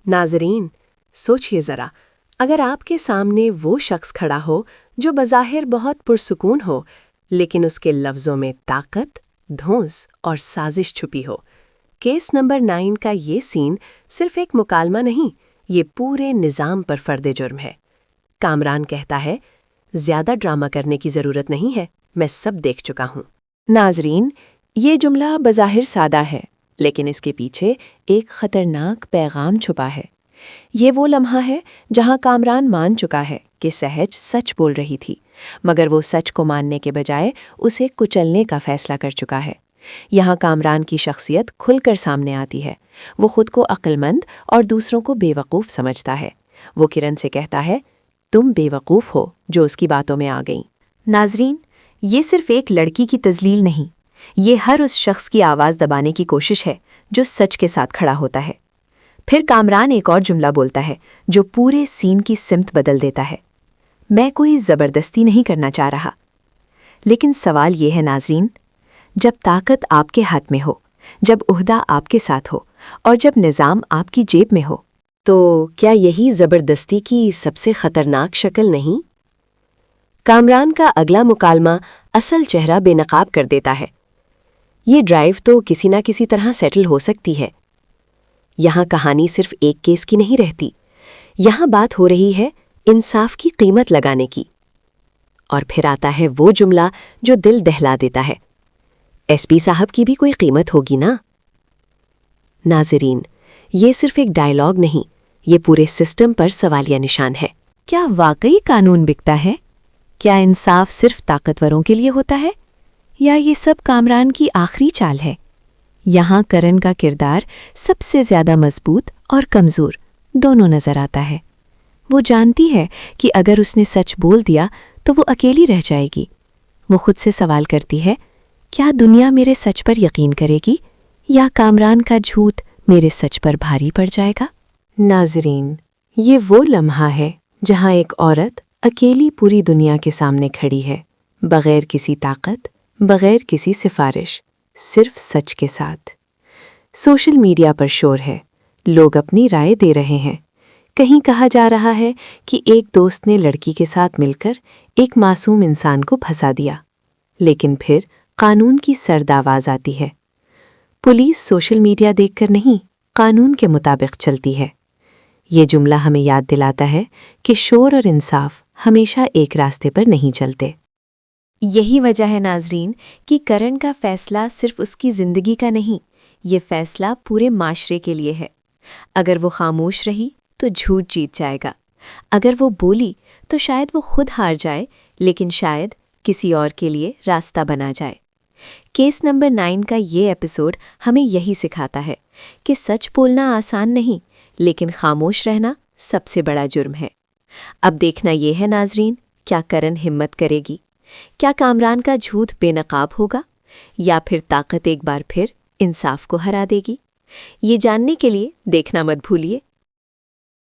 ناظرین، سوچئے ذرا، اگر آپ کے سامنے وہ شخص کھڑا ہو جو بظاہر بہت پرسکون ہو، لیکن اس کے لفظوں میں طاقت، دھونس اور سازش چھپی ہو۔ کیس نمبر 9 کا یہ سین صرف ایک مکالمہ نہیں، یہ پورے نظام پر فرد جرم ہے۔ کامران کہتا ہے، زیادہ ڈرامہ کرنے کی ضرورت نہیں ہے، میں سب دیکھ چکا ہوں۔ ناظرین، یہ جملہ بظاہر سادہ ہے، لیکن اس کے پیچھے ایک خطرناک پیغام چھپا ہے۔ یہ وہ لمحہ ہے جہاں کامران مان چکا ہے کہ سہج سچ بول رہی تھی، مگر وہ سچ کو ماننے کے بجائے اسے کچلنے کا فیصلہ کر چکا ہے۔ یہاں کامران کی شخصیت کھل کر سامنے آتی ہے۔ وہ خود کو عقل مند اور دوسروں کو بے وقوف سمجھتا ہے۔ وہ کرن سے کہتا ہے، تم بے وقوف ہو جو اس کی باتوں میں آ گئیں۔ ناظرین، یہ صرف ایک لڑکی کی تذلیل نہیں، یہ ہر اس شخص کی آواز دبانے کی کوشش ہے جو سچ کے ساتھ کھڑا ہوتا ہے۔ پھر کامران ایک اور جملہ بولتا ہے جو پورے سین کی سمت بدل دیتا ہے، میں کوئی زبردستی نہیں کرنا چاہ رہا۔ لیکن سوال یہ ہے ناظرین، جب طاقت آپ کے ہاتھ میں ہو، جب عہدہ آپ کے ساتھ ہو اور جب نظام آپ کی جیب میں ہو، تو کیا یہی زبردستی کی سب سے خطرناک شکل نہیں؟ کامران کا اگلا مکالمہ اصل چہرہ بے نقاب کر دیتا ہے۔ یہ ڈرائیو تو کسی نہ کسی طرح سیٹل ہو سکتی ہے۔ یہاں کہانی صرف ایک کیس کی نہیں رہتی، یہاں بات ہو رہی ہے انصاف کی قیمت لگانے کی۔ اور پھر آتا ہے وہ جملہ جو دل دہلا دیتا ہے، ایس پی صاحب کی بھی کوئی قیمت ہوگی نا؟ ناظرین، یہ صرف ایک ڈائیلاگ نہیں، یہ پورے سسٹم پر سوالیہ نشان ہے۔ کیا واقعی قانون بکتا ہے؟ کیا انصاف صرف طاقتوروں کے لیے ہوتا ہے؟ یا یہ سب کامران کی آخری چال ہے؟ یہاں کرن کا کردار سب سے زیادہ مضبوط اور کمزور دونوں نظر آتا ہے۔ وہ جانتی ہے کہ اگر اس نے سچ بول دیا تو وہ اکیلی رہ جائے گی۔ وہ خود سے سوال کرتی ہے، کیا دنیا میرے سچ پر یقین کرے گی یا کامران کا جھوٹ میرے سچ پر بھاری پڑ جائے گا؟ ناظرین، یہ وہ لمحہ ہے جہاں ایک عورت اکیلی پوری دنیا کے سامنے کھڑی ہے، بغیر کسی طاقت، بغیر کسی سفارش، صرف سچ کے ساتھ۔ سوشل میڈیا پر شور ہے، لوگ اپنی رائے دے رہے ہیں۔ کہیں کہا جا رہا ہے کہ ایک دوست نے لڑکی کے ساتھ مل کر ایک معصوم انسان کو پھنسا دیا، لیکن پھر قانون کی سرد آواز آتی ہے۔ پولیس سوشل میڈیا دیکھ کر نہیں، قانون کے مطابق چلتی ہے۔ یہ جملہ ہمیں یاد دلاتا ہے کہ شور اور انصاف ہمیشہ ایک راستے پر نہیں چلتے۔ یہی وجہ ہے ناظرین کہ کرن کا فیصلہ صرف اس کی زندگی کا نہیں، یہ فیصلہ پورے معاشرے کے لیے ہے۔ اگر وہ خاموش رہی تو جھوٹ جیت جائے گا، اگر وہ بولی تو شاید وہ خود ہار جائے، لیکن شاید کسی اور کے لیے راستہ بنا جائے۔ کیس نمبر 9 کا یہ ایپیسوڈ ہمیں یہی سکھاتا ہے کہ سچ بولنا آسان نہیں، لیکن خاموش رہنا سب سے بڑا جرم ہے۔ اب دیکھنا یہ ہے ناظرین، کیا کرن ہمت کرے گی؟ کیا کامران کا جھوٹ بے نقاب ہوگا؟ یا پھر طاقت ایک بار پھر انصاف کو ہرا دے گی؟ یہ جاننے کے لیے دیکھنا مت بھولیے۔